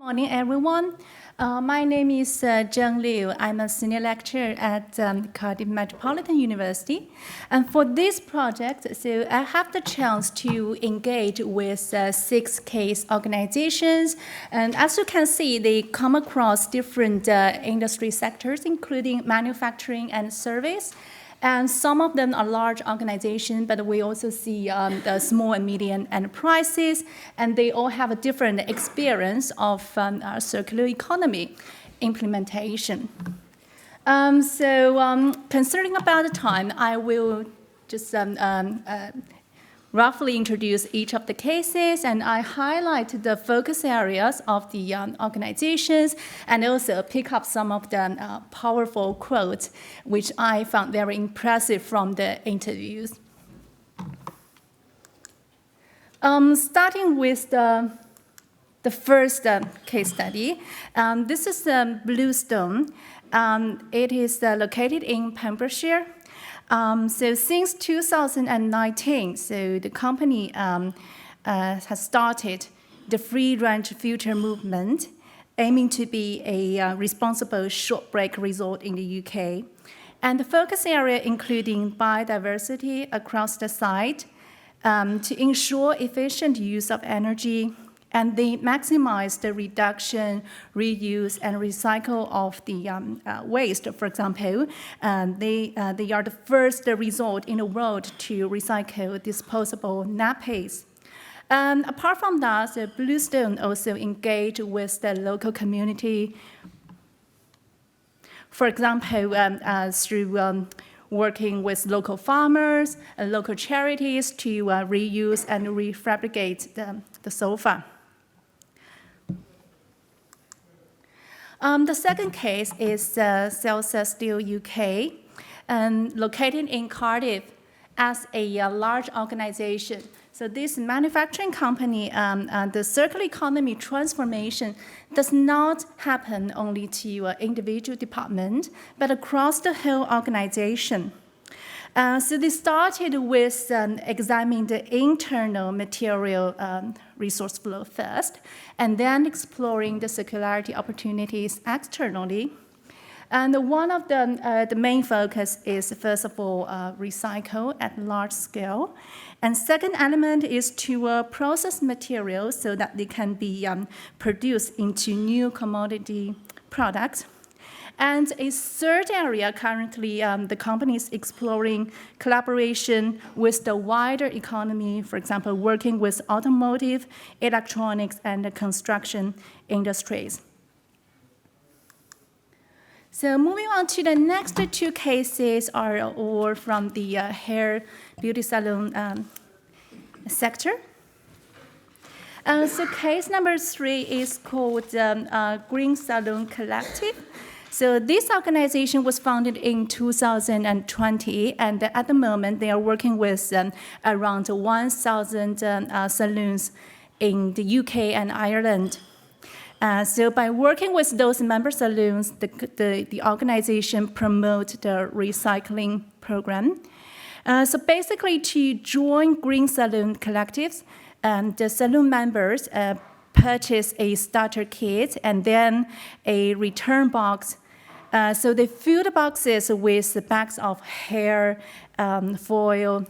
Morning, everyone. My name is Zheng Liu. I'm a senior lecturer at Cardiff Metropolitan University. And for this project, so I have the chance to engage with 6 case organizations. And as you can see, they come across different industry sectors, including manufacturing and service. And some of them are large organizations, but we also see the small and medium enterprises, and they all have a different experience of circular economy implementation. Considering about the time, I will just roughly introduce each of the cases, and I highlight the focus areas of the organizations, and also pick up some of the powerful quotes, which I found very impressive from the interviews. Starting with the first case study, this is Bluestone. It is located in Pembrokeshire. So since 2019, so the company has started the free range future movement, aiming to be a responsible short break resort in the UK. And the focus area including biodiversity across the site to ensure efficient use of energy, and they maximize the reduction, reuse, and recycle of the waste. For example, they are the first resort in the world to recycle disposable nappies. Apart from that, Bluestone also engage with the local community. For example, through working with local farmers and local charities to reuse and refabricate the sofa. The second case is Celsius Steel UK, located in Cardiff as a large organization. So this manufacturing company, the circular economy transformation does not happen only to individual department, but across the whole organization. So they started with examining the internal material resource flow first, and then exploring the circularity opportunities externally. And one of the main focus is, first of all, recycle at large scale. And second element is to process materials so that they can be produced into new commodity products. And a third area currently, the company is exploring collaboration with the wider economy, for example, working with automotive, electronics, and the construction industries. So moving on to the next 2 cases are all from the hair beauty salon sector. So case number 3 is called Green Salon Collective. So this organization was founded in 2020, and at the moment they are working with around 1,000 salons in the UK and Ireland. So by working with those member salons, the organization promotes the recycling program. So basically, to join Green Salon Collectives, the salon members purchase a starter kit and then a return box. So they fill the boxes with the bags of hair, foil,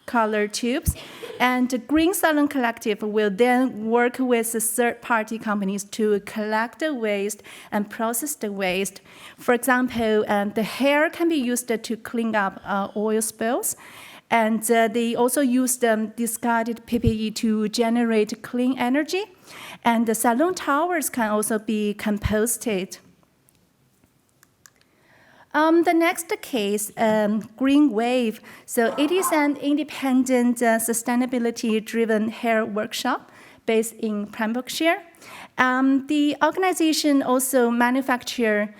color tubes, and the Green Salon Collective will then work with the third-party companies to collect the waste and process the waste. For example, the hair can be used to clean up oil spills, and they also use the discarded PPE to generate clean energy, and the salon towers can also be composted. The next case, Green Wave. So it is an independent, sustainability-driven hair workshop based in Pembrokeshire. The organization also manufactures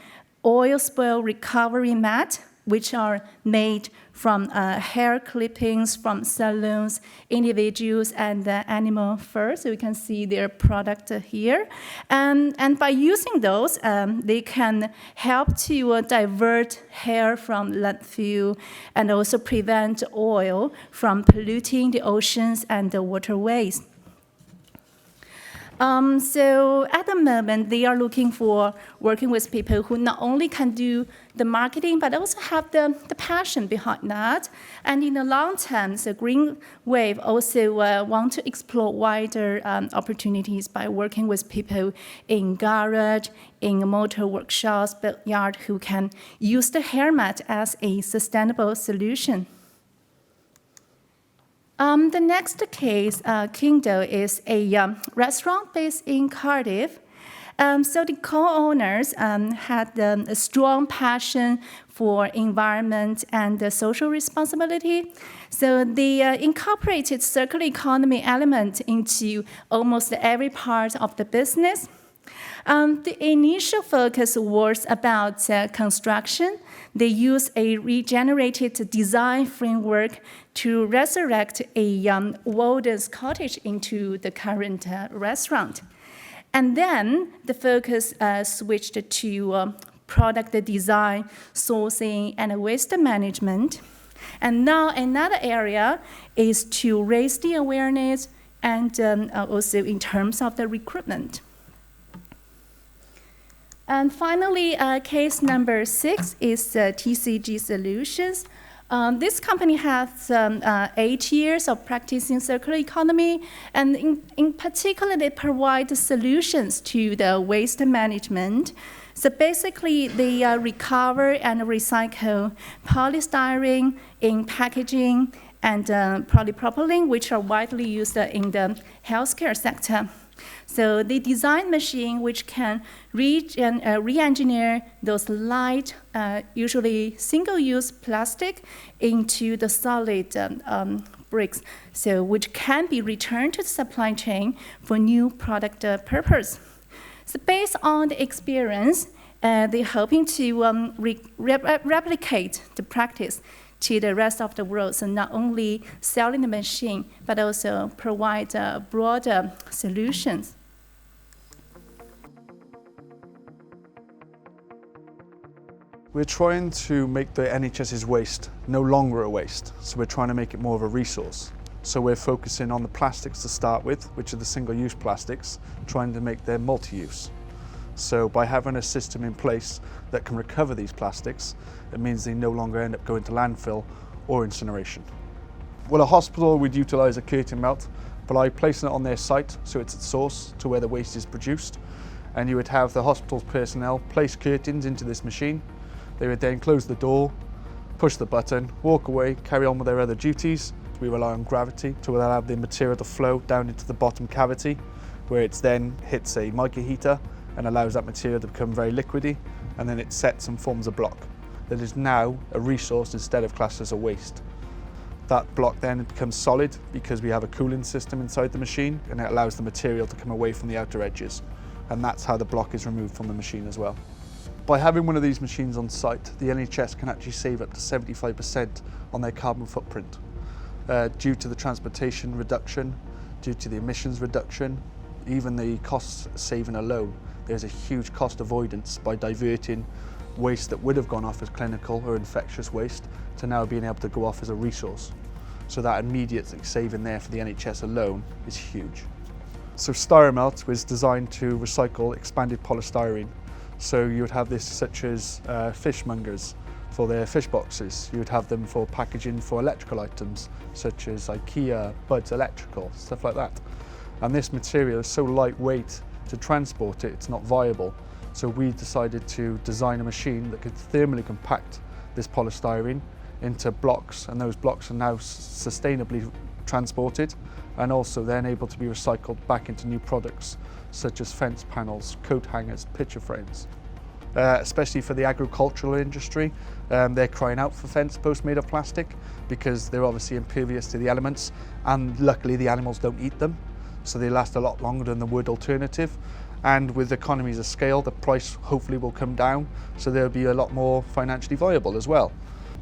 oil spill recovery mat, which are made from hair clippings from salons, individuals, and animal fur. So you can see their product here. And by using those, they can help to divert hair from landfill and also prevent oil from polluting the oceans and the waterways. So at the moment, they are looking for working with people who not only can do the marketing, but also have the passion behind that. And in the long term, so Green Wave also want to explore wider opportunities by working with people in garage, in motor workshops, yard who can use the hair mat as a sustainable solution. The next case, Kindle, is a restaurant based in Cardiff. So the co-owners had a strong passion for environment and social responsibility. So they incorporated circular economy element into almost every part of the business. The initial focus was about construction. They used a regenerated design framework to resurrect a Walden's cottage into the current restaurant. And then the focus switched to product design, sourcing, and waste management. And now another area is to raise the awareness and also in terms of the recruitment. And finally, case number 6 is TCG Solutions. This company has 8 years of practicing circular economy, and in particular, they provide solutions to the waste management. So basically, they recover and recycle polystyrene in packaging and polypropylene, which are widely used in the healthcare sector. So they design machine which can re-engineer those light, usually single-use plastic into the solid bricks, so which can be returned to the supply chain for new product purpose. So based on the experience, they're hoping to replicate the practice to the rest of the world, so not only selling the machine, but also provide broader solutions. We're trying to make the NHS's waste no longer a waste, so we're trying to make it more of a resource. So we're focusing on the plastics to start with, which are the single-use plastics, trying to make them multi-use. So by having a system in place that can recover these plastics, it means they no longer end up going to landfill or incineration. Well, a hospital would utilise a curtain melt by placing it on their site, so it's at source to where the waste is produced. And you would have the hospital's personnel place curtains into this machine. They would then close the door, push the button, walk away, carry on with their other duties. We rely on gravity to allow the material to flow down into the bottom cavity, where it then hits a microheater and allows that material to become very liquidy, and then it sets and forms a block that is now a resource instead of classed as a waste. That block then becomes solid because we have a cooling system inside the machine, and it allows the material to come away from the outer edges, and that's how the block is removed from the machine as well. By having one of these machines on site, the NHS can actually save up to 75% on their carbon footprint due to the transportation reduction, due to the emissions reduction, even the cost saving alone. There's a huge cost avoidance by diverting waste that would have gone off as clinical or infectious waste to now being able to go off as a resource. So that immediate saving there for the NHS alone is huge. So Styromelt was designed to recycle expanded polystyrene. So you would have this such as fishmongers for their fish boxes. You would have them for packaging for electrical items such as IKEA, Buds Electrical, stuff like that. And this material is so lightweight to transport it, it's not viable. So we decided to design a machine that could thermally compact this polystyrene into blocks, and those blocks are now sustainably transported and also then able to be recycled back into new products such as fence panels, coat hangers, picture frames. Especially for the agricultural industry, they're crying out for fence posts made of plastic because they're obviously impervious to the elements, and luckily the animals don't eat them, so they last a lot longer than the wood alternative. And with economies of scale, the price hopefully will come down, so they'll be a lot more financially viable as well.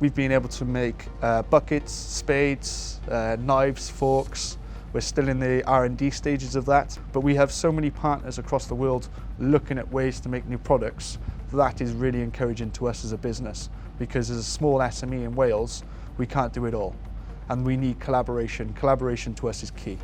We've been able to make buckets, spades, knives, forks. We're still in the R&D stages of that, but we have so many partners across the world looking at ways to make new products. That is really encouraging to us as a business, because as a small SME in Wales, we can't do it all. And we need collaboration. Collaboration to us is key.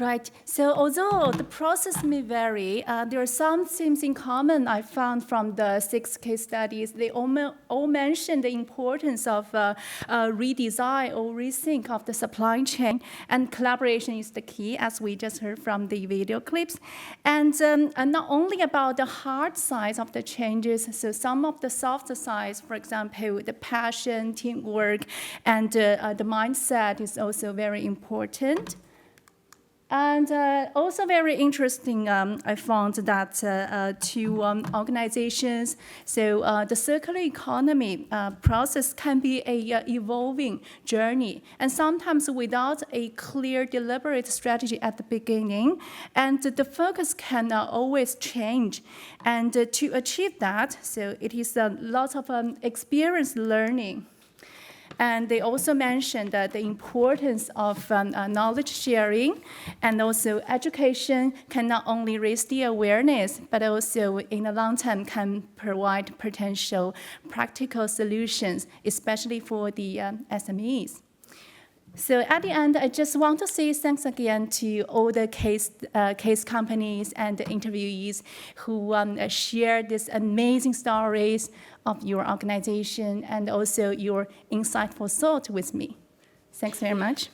Right. So although the process may vary, there are some themes in common I found from the 6 case studies. They all mention the importance of redesign or rethink of the supply chain, and collaboration is the key, as we just heard from the video clips. And not only about the hard sides of the changes, so some of the softer sides, for example, the passion, teamwork, and the mindset is also very important. And also very interesting, I found that two organizations, so the circular economy process can be a evolving journey, and sometimes without a clear, deliberate strategy at the beginning, and the focus can always change. And to achieve that, so it is a lot of experience learning. And they also mentioned the importance of knowledge sharing, and also education can not only raise the awareness, but also in the long term can provide potential practical solutions, especially for the SMEs. So at the end, I just want to say thanks again to all the case companies and the interviewees who shared these amazing stories of your organization and also your insightful thought with me. Thanks very much.